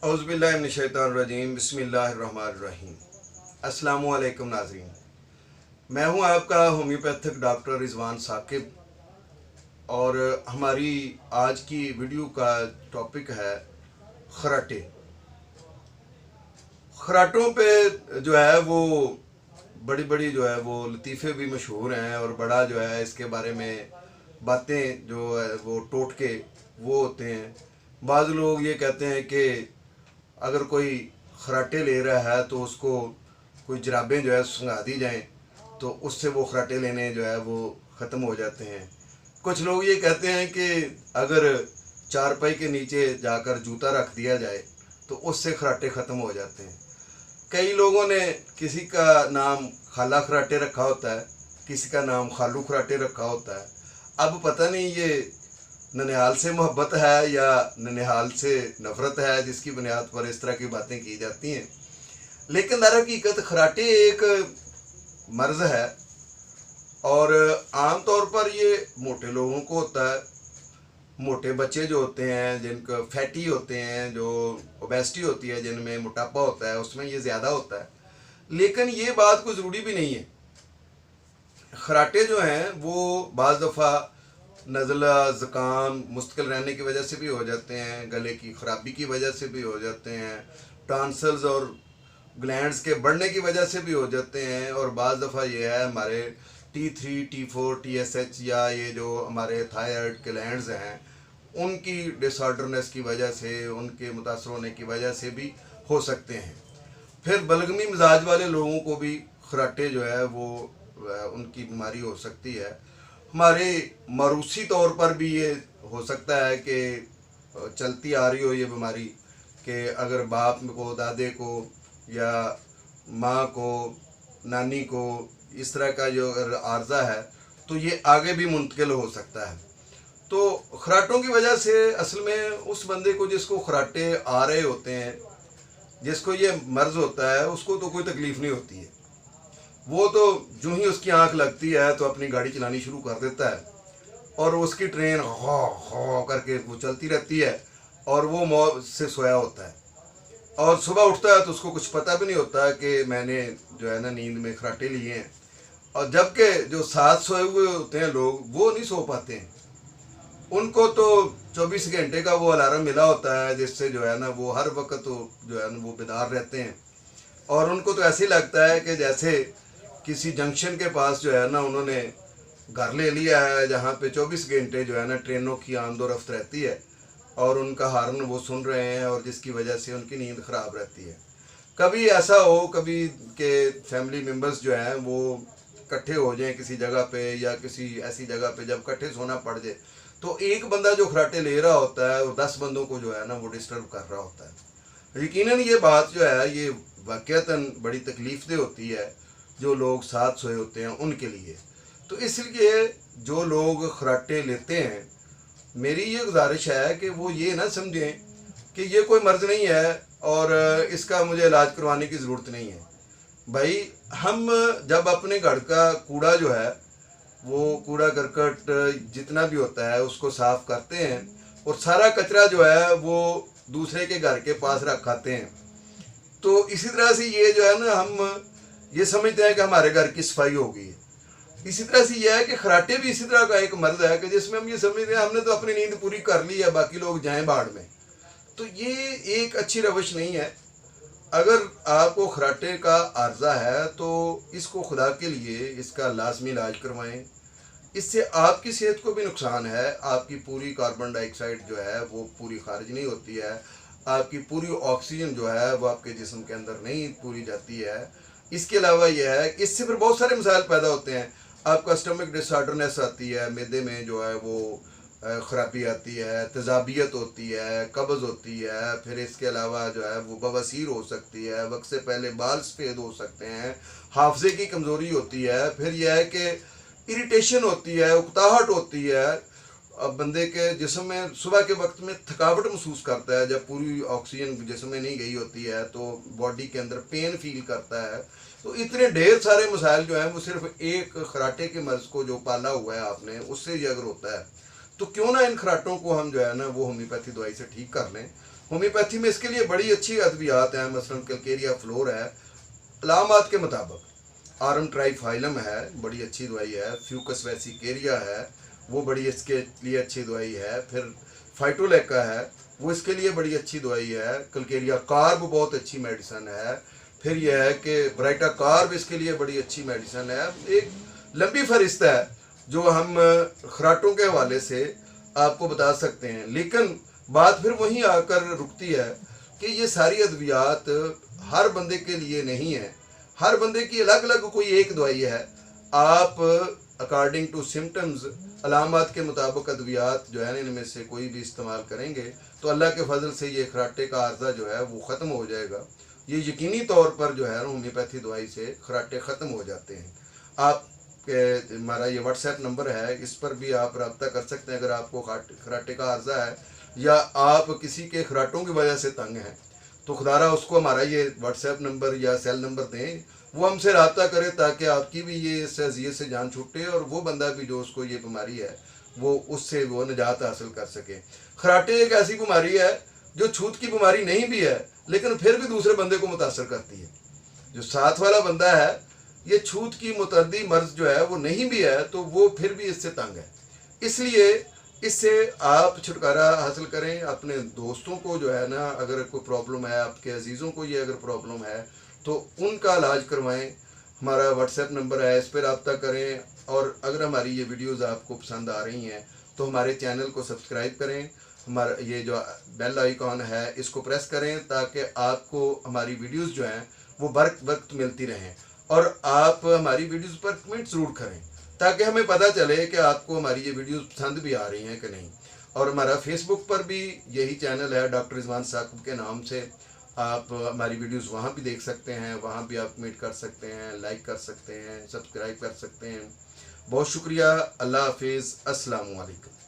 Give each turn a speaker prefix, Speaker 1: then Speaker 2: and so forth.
Speaker 1: औज़ुबिल्लाहिमिनश्शैतानिर्रजीम बिस्मिल्लाहिर्रहमानिर्रहीम। अस्सलामु अलैकुम नाज़रीन, मैं हूं आपका होम्योपैथिक डॉक्टर रिजवान साकिब और हमारी आज की वीडियो का टॉपिक है खराटे। खराटों पे जो है वो बड़ी बड़ी जो है वो लतीफ़े भी मशहूर हैं और बड़ा जो है इसके बारे में बातें जो है वो टोटके वो होते हैं। बाज़ लोग ये कहते हैं कि अगर कोई खराटे ले रहा है तो उसको कोई जराबें जो है सुंघा दी जाएं तो उससे वो खराटे लेने जो है वो ख़त्म हो जाते हैं। कुछ लोग ये कहते हैं कि अगर चारपाई के नीचे जाकर जूता रख दिया जाए तो उससे खराटे ख़त्म हो जाते हैं। कई लोगों ने किसी का नाम खाला खराटे रखा होता है, किसी का नाम खालू खराटे रखा होता है। अब पता नहीं ये ननिहाल से मोहब्बत है या ननिहाल से नफ़रत है जिसकी बुनियाद पर इस तरह की बातें की जाती हैं। लेकिन दर हकीकत खराटे एक मर्ज़ है और आम तौर पर ये मोटे लोगों को होता है। मोटे बच्चे जो होते हैं, जिनका फैटी होते हैं, जो ओबेसिटी होती है, जिनमें मोटापा होता है, उसमें ये ज़्यादा होता है। लेकिन ये बात कोई ज़रूरी भी नहीं है। खराटे जो हैं वो बाज़ दफ़ा नज़ला, ज़ुकाम, मुस्तकिल रहने की वजह से भी हो जाते हैं, गले की ख़राबी की वजह से भी हो जाते हैं, टॉन्सिल्स और ग्लैंड्स के बढ़ने की वजह से भी हो जाते हैं। और बाज़ दफ़ा ये है हमारे T3, T4, TSH या ये जो हमारे थायराइड के ग्लैंड्स हैं उनकी डिसऑर्डरनेस की वजह से, उनके मुतासर होने की वजह से भी हो सकते हैं। फिर बलगमी मिजाज वाले लोगों को भी खराटे जो है वो उनकी बीमारी हो सकती है। हमारे मारूसी तौर पर भी ये हो सकता है कि चलती आ रही हो ये बीमारी, कि अगर बाप को, दादे को या माँ को, नानी को इस तरह का जो आर्जा है तो ये आगे भी मुंतकिल हो सकता है। तो खराटों की वजह से असल में उस बंदे को जिसको खराटे आ रहे होते हैं, जिसको ये मर्ज़ होता है, उसको तो कोई तकलीफ़ नहीं होती है। वो तो जो ही उसकी आंख लगती है तो अपनी गाड़ी चलानी शुरू कर देता है और उसकी ट्रेन हो करके वो चलती रहती है और वो मौत से सोया होता है। और सुबह उठता है तो उसको कुछ पता भी नहीं होता कि मैंने जो है ना नींद में खराटे लिए हैं। और जबकि जो साथ सोए हुए होते हैं लोग, वो नहीं सो पाते हैं। उनको तो 24 घंटे का वो अलार्म मिला होता है जिससे जो है ना वो हर वक्त तो जो है ना वो बेदार रहते हैं। और उनको तो ऐसे ही लगता है कि जैसे किसी जंक्शन के पास जो है ना उन्होंने घर ले लिया है जहाँ पे 24 घंटे जो है ना ट्रेनों की आमदोरफ्त रहती है और उनका हार्न वो सुन रहे हैं और जिसकी वजह से उनकी नींद ख़राब रहती है। कभी ऐसा हो, कभी के फैमिली मेम्बर्स जो हैं वो इकट्ठे हो जाएं किसी जगह पे या किसी ऐसी जगह पे जब इकट्ठे सोना पड़ जाए तो एक बंदा जो खराटे ले रहा होता है वो 10 बंदों को जो है ना वो डिस्टर्ब कर रहा होता है। यकीनन ये बात जो है ये वाक़ईतन बड़ी तकलीफ़ दह होती है जो लोग साथ सोए होते हैं उनके लिए। तो इसलिए जो लोग खराटे लेते हैं, मेरी ये गुजारिश है कि वो ये ना समझें कि ये कोई मर्ज़ नहीं है और इसका मुझे इलाज करवाने की ज़रूरत नहीं है। भाई, हम जब अपने घर का कूड़ा जो है वो कूड़ा करकट जितना भी होता है उसको साफ़ करते हैं और सारा कचरा जो है वो दूसरे के घर के पास रखाते हैं, तो इसी तरह से ये जो है ना हम ये समझते हैं कि हमारे घर की सफाई हो गई है। इसी तरह से यह है कि खराटे भी इसी तरह का एक मर्ज है कि जिसमें हम ये समझते हैं हमने तो अपनी नींद पूरी कर ली है, बाकी लोग जाएं बाढ़ में। तो ये एक अच्छी रवश नहीं है। अगर आपको खराटे का आर्जा है तो इसको खुदा के लिए इसका लाजमी इलाज करवाएं। इससे आपकी सेहत को भी नुकसान है। आपकी पूरी कार्बन डाइऑक्साइड जो है वो पूरी खारिज नहीं होती है, आपकी पूरी ऑक्सीजन जो है वो आपके जिस्म के अंदर नहीं पूरी जाती है। इसके अलावा यह है कि इससे फिर बहुत सारे मसाइल पैदा होते हैं। आपका स्टमक डिसऑर्डरनेस आती है, मैदे में जो है वो ख़राबी आती है, तेज़ाबियत होती है, कब्ज़ होती है। फिर इसके अलावा जो है वो बवासीर हो सकती है, वक्त से पहले बाल सफ़ेद हो सकते हैं, हाफजे की कमज़ोरी होती है। फिर यह है कि इरिटेशन होती है, उकताहट होती है। अब बंदे के जिस्म में सुबह के वक्त में थकावट महसूस करता है, जब पूरी ऑक्सीजन जिस्म में नहीं गई होती है तो बॉडी के अंदर पेन फील करता है। तो इतने ढेर सारे मसाइल जो हैं वो सिर्फ एक खराटे के मर्ज़ को जो पाला हुआ है आपने उससे ही अगर होता है तो क्यों ना इन खराटों को हम जो है ना वो होम्योपैथी दवाई से ठीक कर लें। होम्योपैथी में इसके लिए बड़ी अच्छी अद्वियात हैं, मसलन कलकेरिया फ्लोर है, अलामात के मुताबिक आरम ट्राइफाइलम है, बड़ी अच्छी दवाई है, फ्यूकस वेसिकेरिया है, वो बड़ी इसके लिए अच्छी दवाई है, फिर फाइटोलेका है, वो इसके लिए बड़ी अच्छी दवाई है, कलकेरिया कार्ब बहुत अच्छी मेडिसन है, फिर यह है कि ब्राइटा कार्ब इसके लिए बड़ी अच्छी मेडिसन है। एक लंबी फहरिस्त है जो हम खराटों के हवाले से आपको बता सकते हैं, लेकिन बात फिर वहीं आकर रुकती है कि ये सारी अद्वियात हर बंदे के लिए नहीं है, हर बंदे की अलग अलग कोई एक दवाई है। आप अकॉर्डिंग टू सिम्टम्स, अलामात के मुताबिक अद्वियात जो है ना इनमें से कोई भी इस्तेमाल करेंगे तो अल्लाह के फजल से ये खराटे का आर्जा जो है वो ख़त्म हो जाएगा। ये यकीनी तौर पर जो है होम्योपैथी दवाई से खराटे ख़त्म हो जाते हैं। आप हमारा ये व्हाट्सएप नंबर है, इस पर भी आप रब्ता कर सकते हैं अगर आपको खराटे का आर्जा है या आप किसी के खराटों की वजह से तंग हैं, तो खुदारा उसको हमारा ये व्हाट्सएप नंबर या सेल नंबर दें, वो हमसे रब्ता करें ताकि आपकी भी ये इस अज़ियत से जान छूटे और वो बंदा भी जो उसको ये बीमारी है वो उससे वो निजात हासिल कर सके। खराटे एक ऐसी बीमारी है जो छूत की बीमारी नहीं भी है लेकिन फिर भी दूसरे बंदे को मुतासर करती है। जो साथ वाला बंदा है ये छूत की मुतअद्दी मर्ज जो है वो नहीं भी है तो वो फिर भी इससे तंग है। इसलिए इससे आप छुटकारा हासिल करें। अपने दोस्तों को जो है ना अगर कोई प्रॉब्लम है, आपके अजीज़ों को ये अगर प्रॉब्लम है तो उनका इलाज करवाएं। हमारा व्हाट्सएप नंबर है, इस पर रब्ता करें। और अगर हमारी ये वीडियोज़ आपको पसंद आ रही हैं तो हमारे चैनल को सब्सक्राइब करें, हमारा ये जो बेल आइकॉन है इसको प्रेस करें ताकि आपको हमारी वीडियोज़ जो हैं वो वक्त मिलती रहें। और आप हमारी वीडियोज़ पर कमेंट ज़रूर करें ताकि हमें पता चले कि आपको हमारी ये वीडियोज़ पसंद भी आ रही हैं कि नहीं। और हमारा फेसबुक पर भी यही चैनल है डॉक्टर रिजवान साकिब के नाम से, आप हमारी वीडियोज़ वहाँ भी देख सकते हैं, वहाँ भी आप कमेंट कर सकते हैं, लाइक कर सकते हैं, सब्सक्राइब कर सकते हैं। बहुत शुक्रिया। अल्लाह हाफिज़। अस्सलामु अलैकुम।